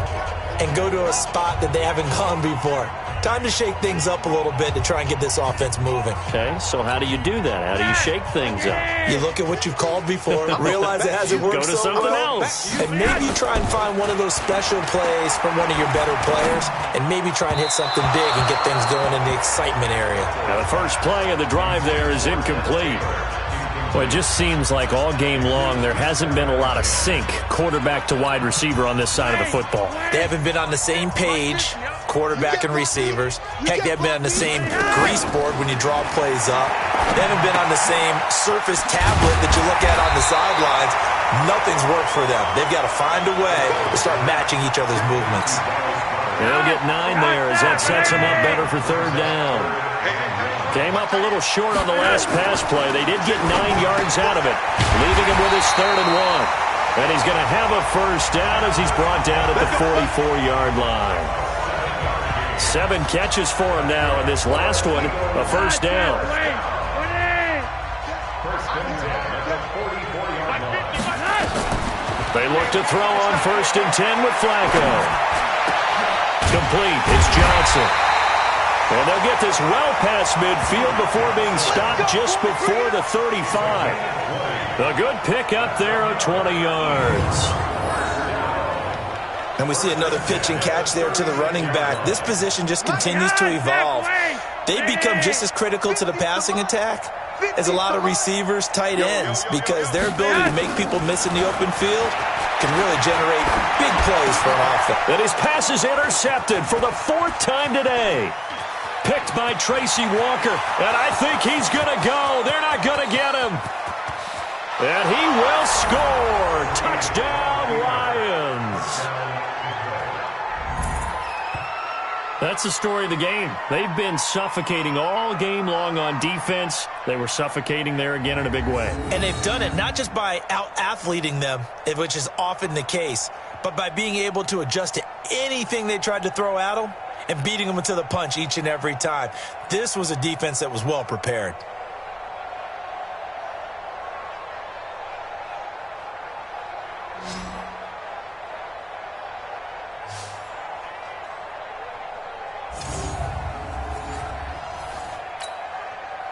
and go to a spot that they haven't gone before. Time to shake things up a little bit to try and get this offense moving. Okay, so how do you do that? How do you shake things up? You look at what you've called before, realize it hasn't worked so well. Go to something else. And maybe you try and find one of those special plays from one of your better players, and maybe try and hit something big and get things going in the excitement area. Now the first play of the drive there is incomplete. Well, it just seems like all game long there hasn't been a lot of sync quarterback to wide receiver on this side of the football. They haven't been on the same page, quarterback and receivers. Heck, they haven't been on the same grease board when you draw plays up. They haven't been on the same surface tablet that you look at on the sidelines. Nothing's worked for them. They've got to find a way to start matching each other's movements. They'll get 9 there as that sets them up better for 3rd down. Came up a little short on the last pass play. They did get 9 yards out of it, leaving him with his 3rd and 1. And he's going to have a 1st down as he's brought down at the 44-yard line. 7 catches for him now, and this last one, a 1st down. They look to throw on 1st and 10 with Flacco. Complete. It's Johnson. And they'll get this well past midfield before being stopped just before the 35. A good pickup there of 20 yards. And we see another pitch and catch there to the running back. This position just continues to evolve. They become just as critical to the passing attack as a lot of receivers, tight ends, because their ability to make people miss in the open field can really generate big plays for an offense. And his pass is intercepted for the 4th time today. Picked by Tracy Walker, and I think he's going to go. They're not going to get him. And he will score. Touchdown, Lions. That's the story of the game. They've been suffocating all game long on defense. They were suffocating there again in a big way. And they've done it not just by out-athleting them, which is often the case, but by being able to adjust to anything they tried to throw at them and beating them to the punch each and every time. This was a defense that was well prepared.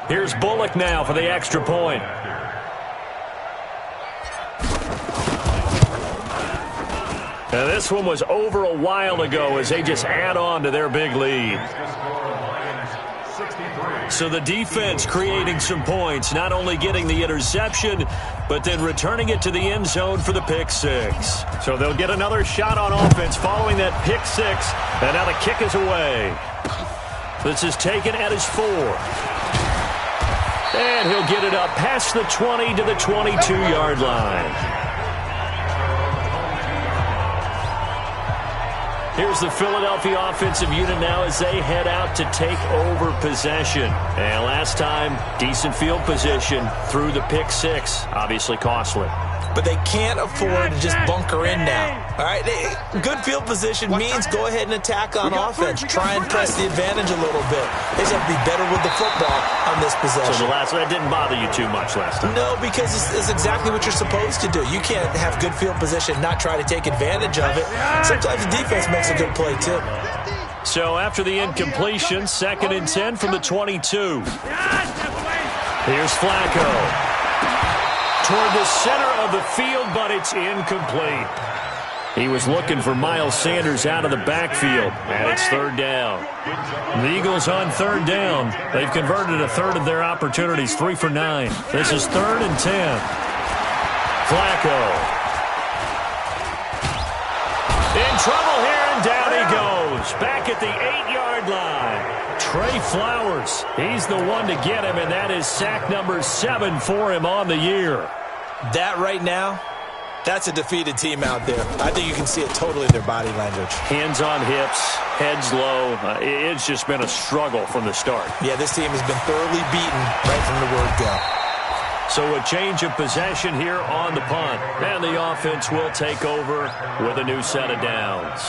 Here's Bullock now for the extra point. Now this one was over a while ago as they just add on to their big lead. So the defense creating some points, not only getting the interception, but then returning it to the end zone for the pick six. So they'll get another shot on offense following that pick six, and now the kick is away. This is taken at his 4. And he'll get it up past the 20 to the 22-yard line. Here's the Philadelphia offensive unit now as they head out to take over possession. And last time, decent field position through the pick six. Obviously costly. But they can't afford to just bunker in now. All right, good field position means go ahead and attack on offense. Try and press the advantage a little bit. They just have to be better with the football on this possession. So that didn't bother you too much last time? No, because it's exactly what you're supposed to do. You can't have good field position, not try to take advantage of it. Sometimes the defense makes a good play, too. So after the incompletion, 2nd and 10 from the 22. Here's Flacco. Toward the center of the field, but it's incomplete. He was looking for Miles Sanders out of the backfield, and it's 3rd down. The Eagles on 3rd down. They've converted a third of their opportunities, 3 for 9. This is 3rd and 10. Flacco. In trouble here, and down he goes. Back at the 8-yard line. Trey Flowers, he's the one to get him, and that is sack number 7 for him on the year. That right now, that's a defeated team out there. I think you can see it totally in their body language. Hands on hips, heads low. It's just been a struggle from the start. Yeah, this team has been thoroughly beaten right from the word go. So a change of possession here on the punt. And the offense will take over with a new set of downs.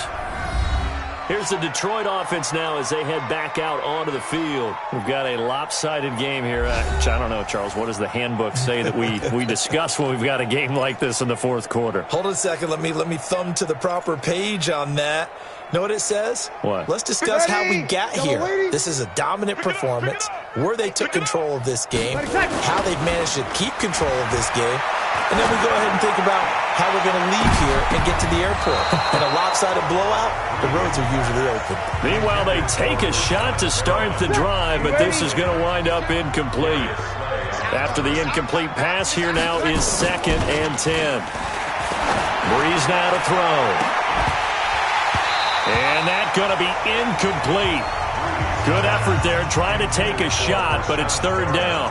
Here's the Detroit offense now as they head back out onto the field. We've got a lopsided game here. I don't know, Charles, what does the handbook say that we discuss when we've got a game like this in the 4th quarter? Hold on a second. Let me thumb to the proper page on that. Know what it says? What? Let's discuss how we got here. This is a dominant performance, where they took control of this game, how they've managed to keep control of this game, and then we go ahead and think about how we're going to leave here and get to the airport. In a lopsided blowout, the roads are usually open. Meanwhile, they take a shot to start the drive, but this is going to wind up incomplete. After the incomplete pass, here now is 2nd and 10. Breeze now to throw. And that's going to be incomplete. Good effort there trying to take a shot, but it's 3rd down.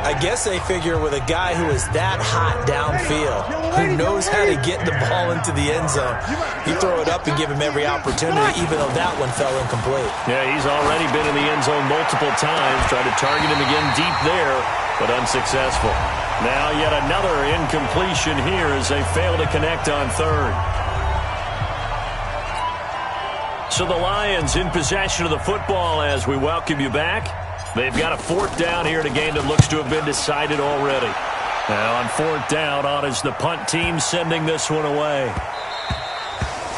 I guess they figure with a guy who is that hot downfield, who knows how to get the ball into the end zone, you throw it up and give him every opportunity, even though that one fell incomplete. Yeah, he's already been in the end zone multiple times, tried to target him again deep there, but unsuccessful. Now yet another incompletion here as they fail to connect on 3rd. So the Lions in possession of the football as we welcome you back. They've got a 4th down here in a game that looks to have been decided already. Now on 4th down, on is the punt team sending this one away.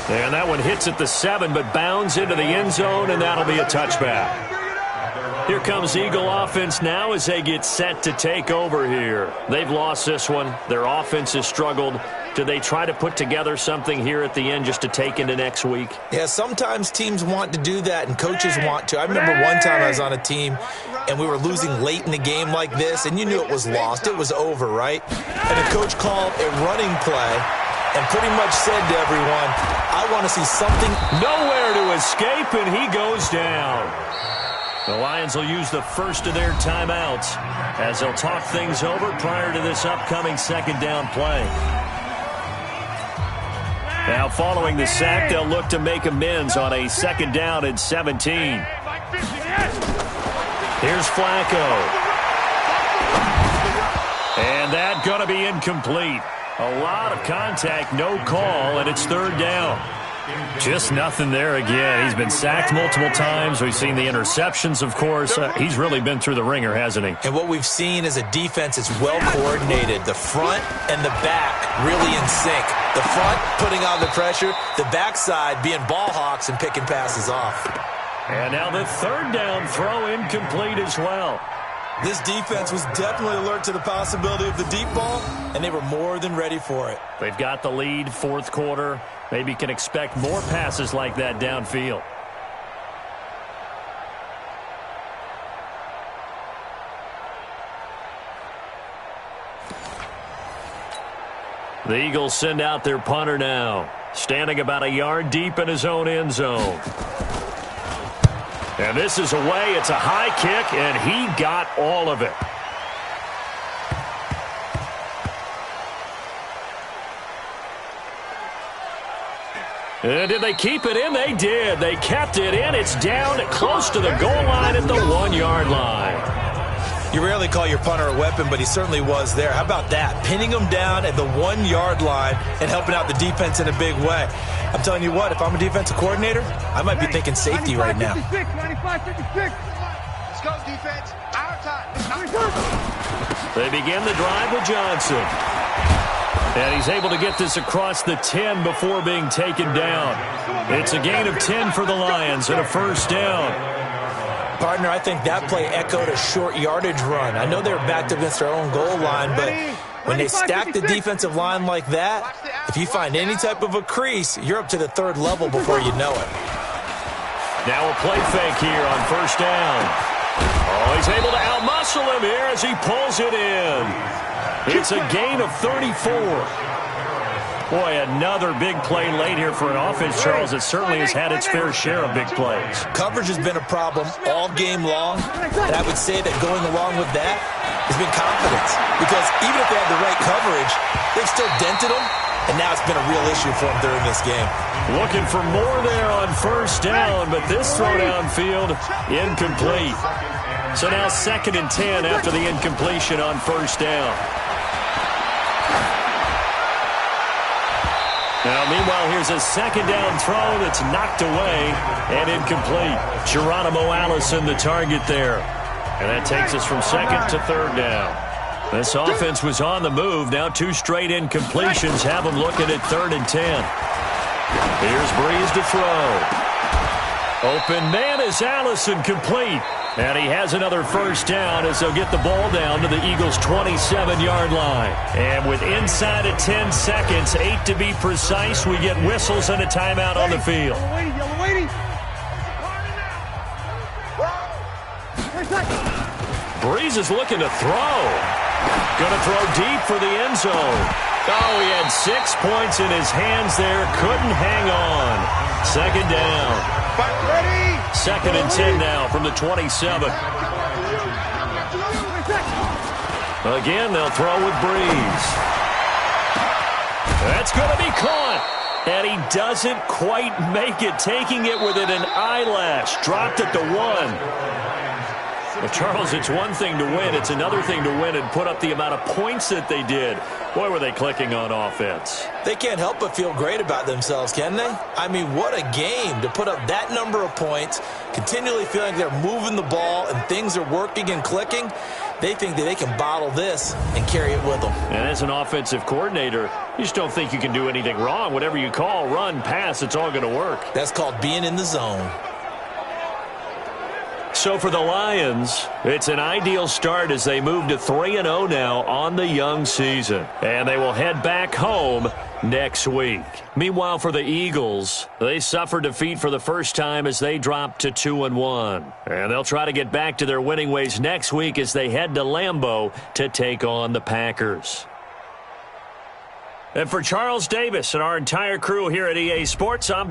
And that one hits at the 7, but bounds into the end zone, and that'll be a touchback. Here comes Eagle offense now as they get set to take over here. They've lost this one. Their offense has struggled. Do they try to put together something here at the end just to take into next week? Yeah, sometimes teams want to do that and coaches want to. I remember one time I was on a team and we were losing late in the game like this, and you knew it was lost. It was over, right? And the coach called a running play and pretty much said to everyone, I want to see something. Nowhere to escape, and he goes down. The Lions will use the first of their timeouts as they'll talk things over prior to this upcoming 2nd down play. Now following the sack, they'll look to make amends on a 2nd down and 17. Here's Flacco. And that's going to be incomplete. A lot of contact, no call, and it's third down. Just nothing there again. He's been sacked multiple times. We've seen the interceptions, of course. He's really been through the ringer, hasn't he? And what we've seen is a defense that's well coordinated. The front and the back really in sync. The front putting on the pressure, the backside being ball hawks and picking passes off. And now the third down throw incomplete as well. This defense was definitely alert to the possibility of the deep ball, and they were more than ready for it. They've got the lead, fourth quarter. Maybe can expect more passes like that downfield. The Eagles send out their punter now, standing about a yard deep in his own end zone. And this is away. It's a high kick, and he got all of it. And did they keep it in? They did. They kept it in. It's down close to the goal line at the 1-yard line. You rarely call your punter a weapon, but he certainly was there. How about that? Pinning him down at the 1-yard line and helping out the defense in a big way. I'm telling you what, if I'm a defensive coordinator, I might be thinking safety right now. 95-56. Let's go, defense. Our time. They begin the drive with Johnson. And he's able to get this across the 10 before being taken down. It's a gain of 10 for the Lions and a first down. Partner, I think that play echoed a short yardage run. I know they're backed against their own goal line, but when they stack the defensive line like that, if you find any type of a crease, you're up to the third level before you know it. Now a play fake here on first down. Oh, he's able to outmuscle him here as he pulls it in. It's a gain of 34. Boy, another big play late here for an offense, Charles, that certainly has had its fair share of big plays. Coverage has been a problem all game long, and I would say that going along with that has been confidence. Because even if they had the right coverage, they've still dented them, and now it's been a real issue for them during this game. Looking for more there on first down, but this throw downfield, incomplete. So now 2nd and 10 after the incompletion on first down. Now, meanwhile, here's a second down throw that's knocked away and incomplete. Geronimo Allison, the target there. And that takes us from 2nd to 3rd down. This offense was on the move. Now 2 straight incompletions have them looking at 3rd and 10. Here's Breeze to throw. Open man is Allison, complete. And he has another first down as they'll get the ball down to the Eagles' 27-yard line. And with inside of 10 seconds, 8 to be precise, we get whistles and a timeout on the field. Breeze is looking to throw. Going to throw deep for the end zone. Oh, he had 6 points in his hands there. Couldn't hang on. 2nd down. 2nd and 10 now from the 27. Again, they'll throw with Breeze. That's going to be caught. And he doesn't quite make it, taking it within an eyelash. Dropped at the 1. Well, Charles, it's one thing to win. It's another thing to win and put up the amount of points that they did. Boy, were they clicking on offense. They can't help but feel great about themselves, can they? I mean, what a game to put up that number of points, continually feeling they're moving the ball and things are working and clicking. They think that they can bottle this and carry it with them. And as an offensive coordinator, you just don't think you can do anything wrong. Whatever you call, run, pass, it's all going to work. That's called being in the zone. So for the Lions, it's an ideal start as they move to 3-0 now on the young season. And they will head back home next week. Meanwhile, for the Eagles, they suffered defeat for the first time as they dropped to 2-1. And they'll try to get back to their winning ways next week as they head to Lambeau to take on the Packers. And for Charles Davis and our entire crew here at EA Sports, I'm